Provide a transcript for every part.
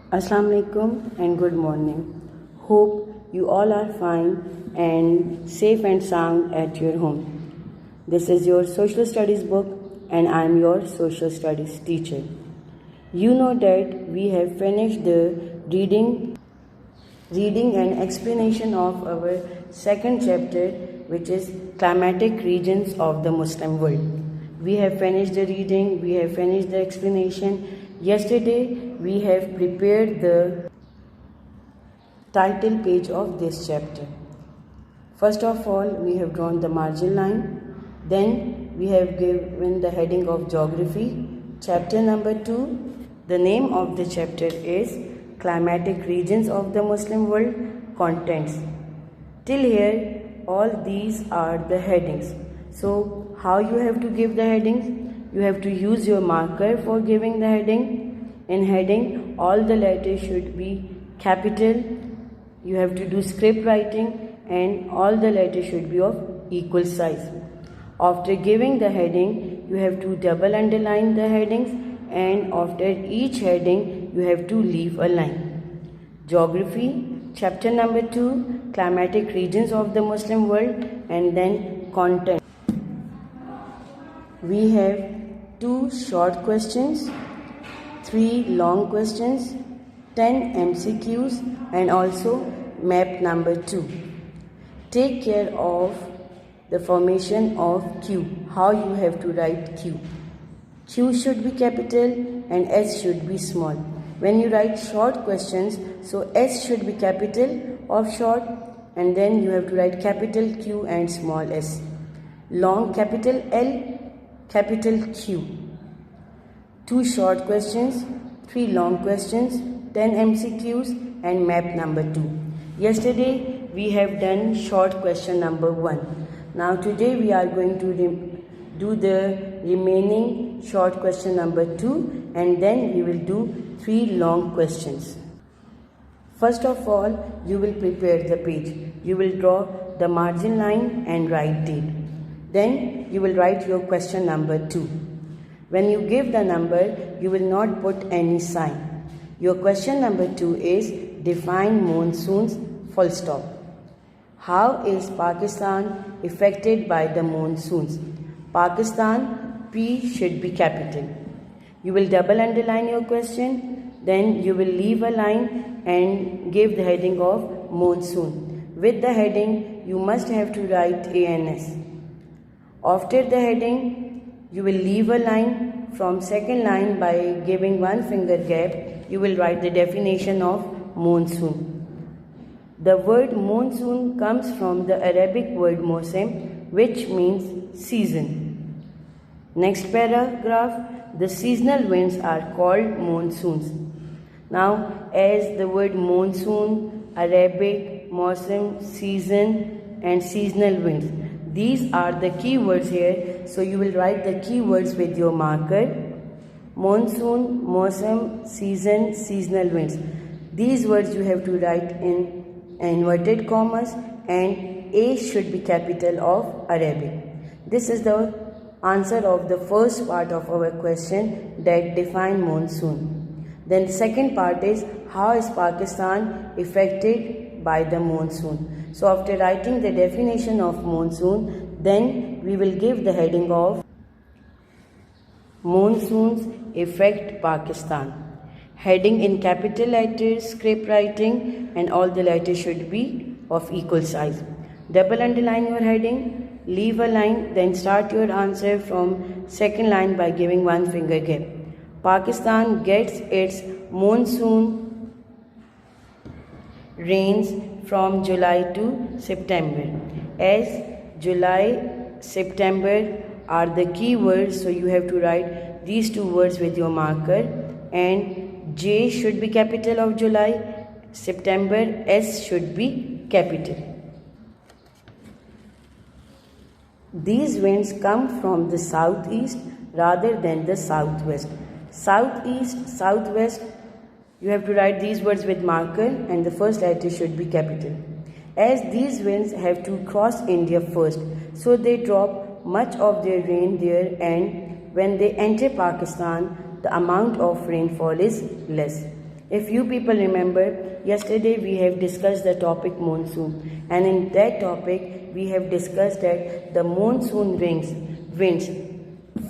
Assalamu alaikum and good morning. Hope you all are fine and safe and sound at your home. This is your social studies book and I am your social studies teacher. You know that we have finished the reading and explanation of our second chapter, which is climatic regions of the Muslim world. We have finished the reading, we have finished the explanation. Yesterday we have prepared the title page of this chapter. First of all, we have drawn the margin line. Then we have given the heading of geography. Chapter number 2, the name of the chapter is climatic regions of the Muslim world. Contents. Till here, all these are the headings. So, how you have to give the headings? You have to use your marker for giving the heading. In heading, all the letters should be capital. You have to do script writing and all the letters should be of equal size. After giving the heading, you have to double underline the headings, and after each heading, you have to leave a line. Geography, chapter number 2, climatic regions of the Muslim world, and then content. We have 2 short questions, 3 long questions, 10 MCQs, and also map number 2. Take care of the formation of Q. How you have to write Q. Q should be capital and S should be small. When you write short questions, so S should be capital of short, and then you have to write capital Q and small s. Long capital L, capital Q. 2 short questions, 3 long questions, 10 MCQs, and map number 2. Yesterday we have done short question number 1. Now today we are going to do the remaining short question number 2, and then we will do 3 long questions. First of all, you will prepare the page. You will draw the margin line and write date. Then you will write your question number 2. When you give the number, you will not put any sign. Your question number 2 is define monsoons, full stop. How is Pakistan affected by the monsoons? Pakistan, P should be capital. You will double underline your question, then you will leave a line and give the heading of monsoon. With the heading, you must have to write ANS. After the heading, you will leave a line. From second line, by giving one finger gap, you will write the definition of monsoon. The word monsoon comes from the Arabic word mosem, which means season. Next paragraph, the seasonal winds are called monsoons. Now, as the word monsoon, Arabic, mosem, season, and seasonal winds, these are the key words here. So you will write the key words with your marker. Monsoon, mosem, season, seasonal winds. These words you have to write in inverted commas, and A should be capital of Arabic. This is the answer of the first part of our question, that define monsoon. Then the second part is how is Pakistan affected by the monsoon. So after writing the definition of monsoon, then we will give the heading of monsoons affect Pakistan. Heading in capital letters, script writing, and all the letters should be of equal size. Double underline your heading, leave a line, then start your answer from second line by giving one finger gap. Pakistan gets its monsoon rains from July to September. As July, September are the key words, so you have to write these 2 words with your marker, and J should be capital of July, September, S should be capital. These winds come from the southeast rather than the southwest. Southeast, southwest, you have to write these words with marker, and the first letter should be capital. As these winds have to cross India first, so they drop much of their rain there, and when they enter Pakistan, the amount of rainfall is less. If you people remember, yesterday we have discussed the topic monsoon, and in that topic we have discussed that the monsoon winds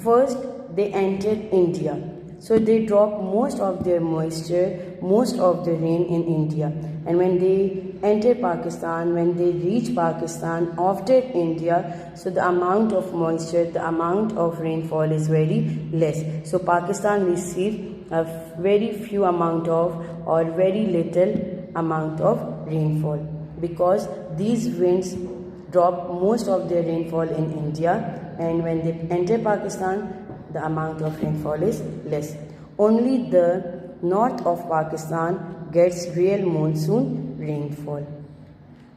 first they entered India. So they drop most of their moisture, most of the rain in India. And when they enter Pakistan, when they reach Pakistan after India, so the amount of moisture, the amount of rainfall is very less. So Pakistan receives a very few amount of or very little amount of rainfall, because these winds drop most of their rainfall in India, and when they enter Pakistan, the amount of rainfall is less. Only the north of Pakistan gets real monsoon rainfall.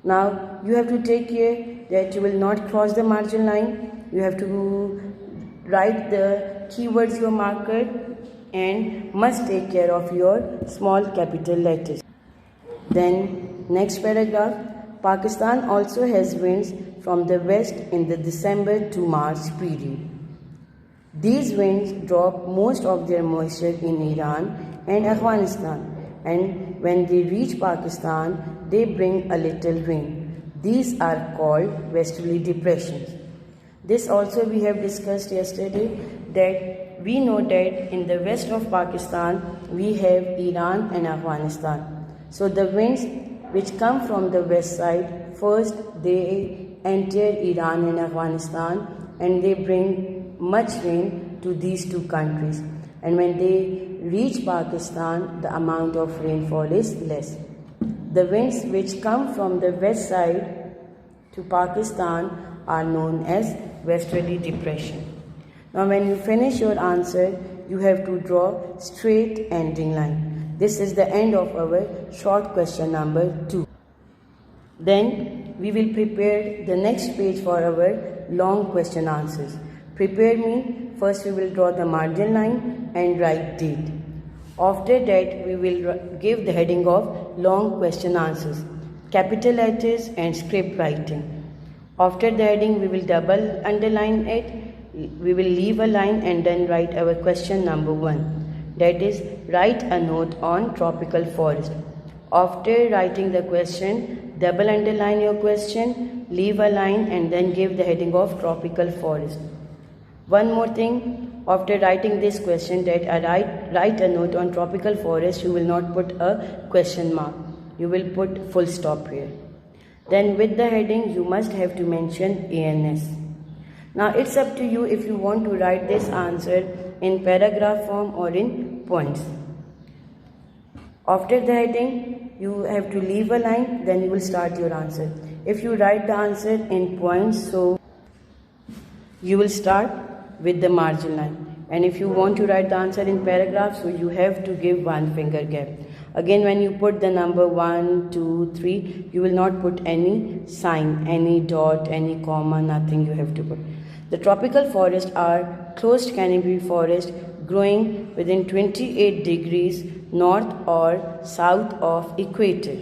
Now you have to take care that you will not cross the margin line. You have to write the keywords you marker and must take care of your small capital letters. Then next paragraph, Pakistan also has winds from the west in the December to March period. These winds drop most of their moisture in Iran and Afghanistan, and when they reach Pakistan, they bring a little rain. These are called westerly depressions. This also we have discussed yesterday, that we know that in the west of Pakistan we have Iran and Afghanistan. So the winds which come from the west side, first they enter Iran and Afghanistan and they bring much rain to these two countries, and when they reach Pakistan, the amount of rainfall is less. The winds which come from the west side to Pakistan are known as westerly depression. Now when you finish your answer, you have to draw straight ending line. This is the end of our short question number 2. Then we will prepare the next page for our long question answers. Prepare me. First we will draw the margin line and write date. After that we will give the heading of long question answers, capital letters and script writing. After the heading we will double underline it. We will leave a line and then write our question number 1. That is, write a note on tropical forest. After writing the question, double underline your question, leave a line and then give the heading of tropical forest. One more thing, after writing this question that write a note on tropical forest, you will not put a question mark. You will put full stop here. Then with the heading, you must have to mention ANS. Now it's up to you if you want to write this answer in paragraph form or in points. After the heading, you have to leave a line, then you will start your answer. If you write the answer in points, so you will start with the margin line. And if you want to write the answer in paragraphs, so you have to give one finger gap. Again, when you put the number 1, 2, 3, you will not put any sign, any dot, any comma, nothing you have to put. The tropical forests are closed canopy forest growing within 28 degrees north or south of equator.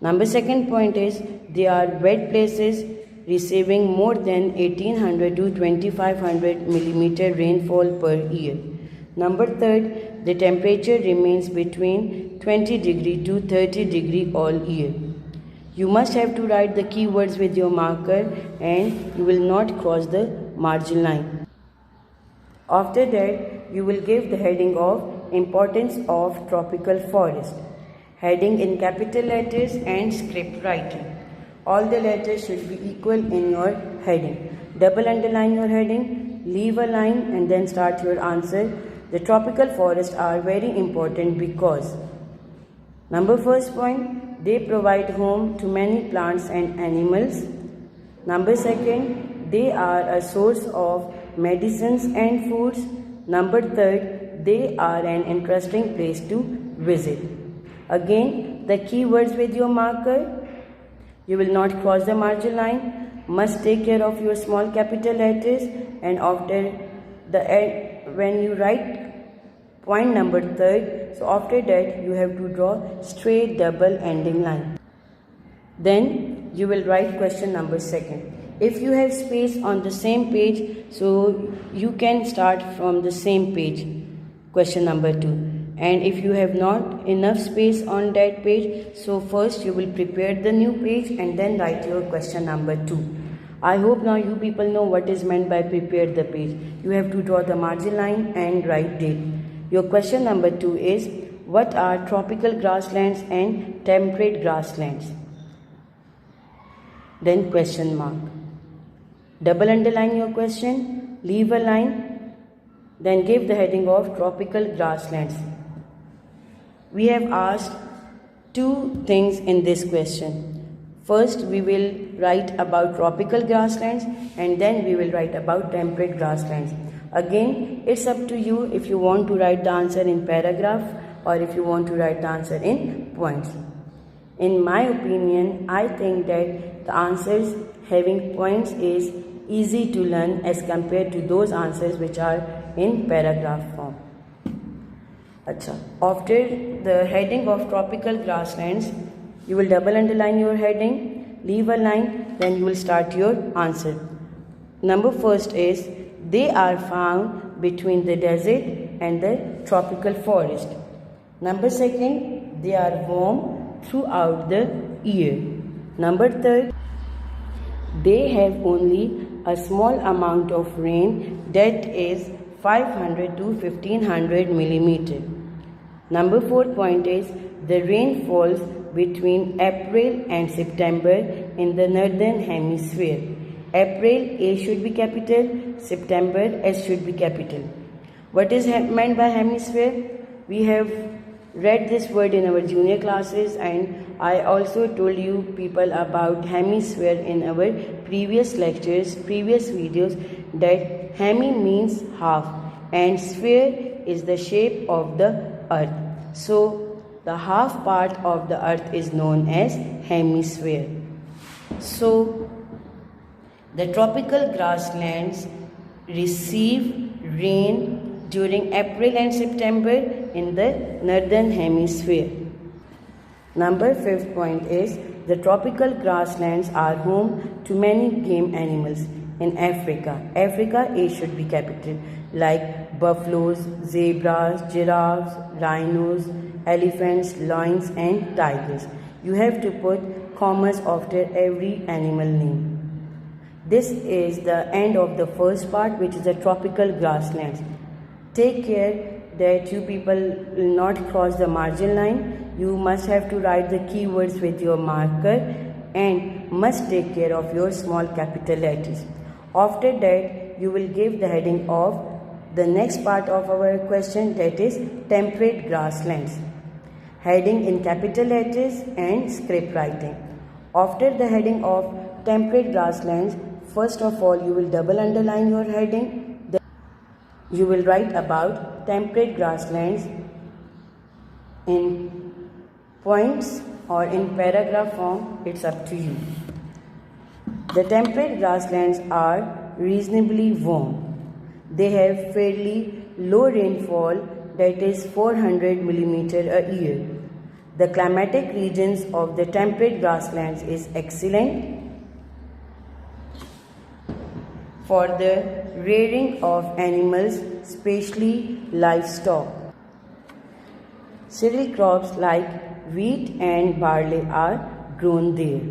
Number second point is, they are wet places receiving more than 1800 to 2500 millimeter rainfall per year. Number third, the temperature remains between 20 degree to 30 degree all year. You must have to write the keywords with your marker and you will not cross the margin line. After that, you will give the heading of importance of tropical forest. Heading in capital letters and script writing. All the letters should be equal in your heading. Double underline your heading, leave a line and then start your answer. The tropical forests are very important because number first point, they provide home to many plants and animals. Number second, they are a source of medicines and foods. Number third, they are an interesting place to visit. Again, the keywords with your marker. You will not cross the margin line, must take care of your small capital letters, and after the end, when you write point number 3, so after that you have to draw straight double ending line. Then you will write question number 2. If you have space on the same page, so you can start from the same page, question number 2. And if you have not enough space on that page, so first you will prepare the new page and then write your question number 2. I hope now you people know what is meant by prepare the page. You have to draw the margin line and write date. Your question number 2 is, what are tropical grasslands and temperate grasslands? Then question mark. Double underline your question, leave a line, then give the heading of tropical grasslands. We have asked 2 things in this question. First, we will write about tropical grasslands and then we will write about temperate grasslands. Again, it's up to you if you want to write the answer in paragraph or if you want to write the answer in points. In my opinion, I think that the answers having points is easy to learn as compared to those answers which are in paragraph form. After the heading of tropical grasslands, you will double underline your heading, leave a line, then you will start your answer. Number first is, they are found between the desert and the tropical forest. Number second, they are warm throughout the year. Number third, they have only a small amount of rain, that is 500 to 1500 millimeter. Number 4th point is, the rain falls between April and September in the northern hemisphere. April, A should be capital, September, S should be capital. What is meant by hemisphere? We have read this word in our junior classes, and I also told you people about hemisphere in our previous lectures, previous videos, that hemi means half and sphere is the shape of the earth. So the half part of the earth is known as hemisphere. So the tropical grasslands receive rain during April and September in the northern hemisphere. Number 5th point is, the tropical grasslands are home to many game animals in Africa. Africa, A should be capital, like buffaloes, zebras, giraffes, rhinos, elephants, lions and tigers. You have to put commas after every animal name. This is the end of the first part, which is the tropical grasslands. Take care that you people will not cross the margin line. You must have to write the keywords with your marker and must take care of your small capital letters. After that, you will give the heading of the next part of our question, that is temperate grasslands. Heading in capital letters and script writing. After the heading of temperate grasslands, first of all you will double underline your heading. Then you will write about temperate grasslands in points or in paragraph form. It's up to you. The temperate grasslands are reasonably warm. They have fairly low rainfall, that is 400 millimeter a year. The climatic regions of the temperate grasslands is excellent for the rearing of animals, especially livestock. Cereal crops like wheat and barley are grown there.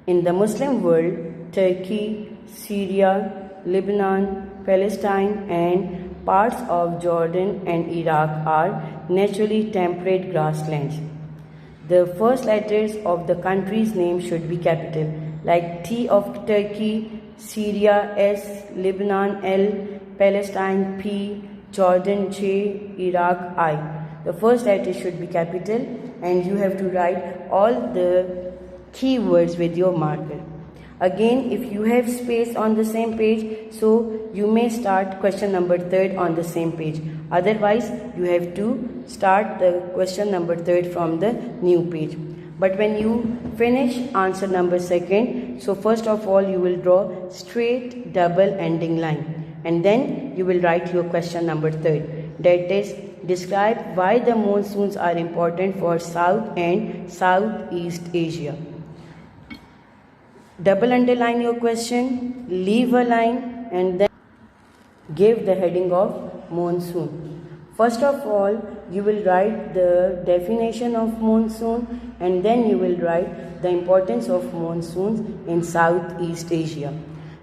In the Muslim world, Turkey, Syria, Lebanon, Palestine and parts of Jordan and Iraq are naturally temperate grasslands. The first letters of the country's name should be capital, like T of Turkey, Syria S, Lebanon L, Palestine P, Jordan J, Iraq I. The first letter should be capital and you have to write all the keywords with your marker. Again, if you have space on the same page, so you may start question number 3 on the same page. Otherwise, you have to start the question number 3 from the new page. But when you finish answer number 2, so first of all you will draw straight double ending line and then you will write your question number 3. That is, describe why the monsoons are important for South and Southeast Asia. Double underline your question, leave a line and then give the heading of monsoon. First of all, you will write the definition of monsoon, and then you will write the importance of monsoons in Southeast Asia.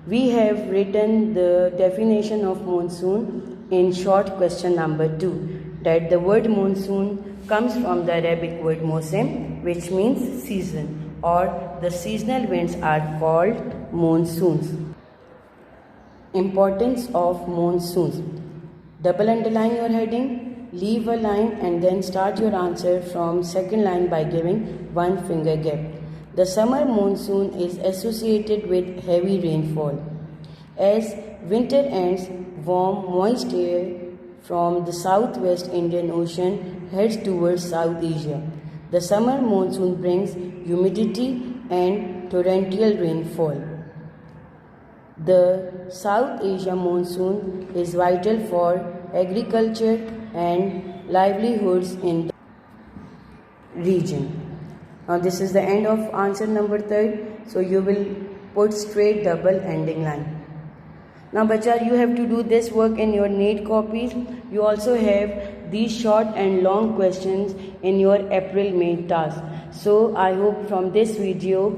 We have written the definition of monsoon in short question number 2, that the word monsoon comes from the Arabic word mosim, which means season, or the seasonal winds are called monsoons. Importance of monsoons. Double underline your heading, leave a line, and then start your answer from second line by giving one finger gap. The summer monsoon is associated with heavy rainfall. As winter ends, warm, moist air from the southwest Indian Ocean heads towards South Asia. The summer monsoon brings humidity and torrential rainfall. The South Asia monsoon is vital for agriculture and livelihoods in the region. Now this is the end of answer number 3. So you will put straight double ending line. Now bacha, you have to do this work in your NEET copies. You also have these short and long questions in your April-May task. So I hope from this video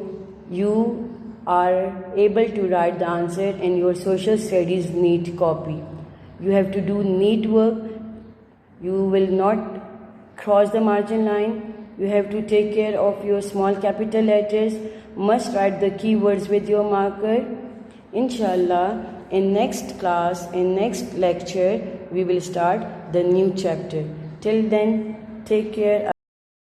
you are able to write the answer in your social studies NEET copy. You have to do NEET work. You will not cross the margin line. You have to take care of your small capital letters. Must write the keywords with your marker. Inshallah, in next class, in next lecture, we will start the new chapter. Till then, take care.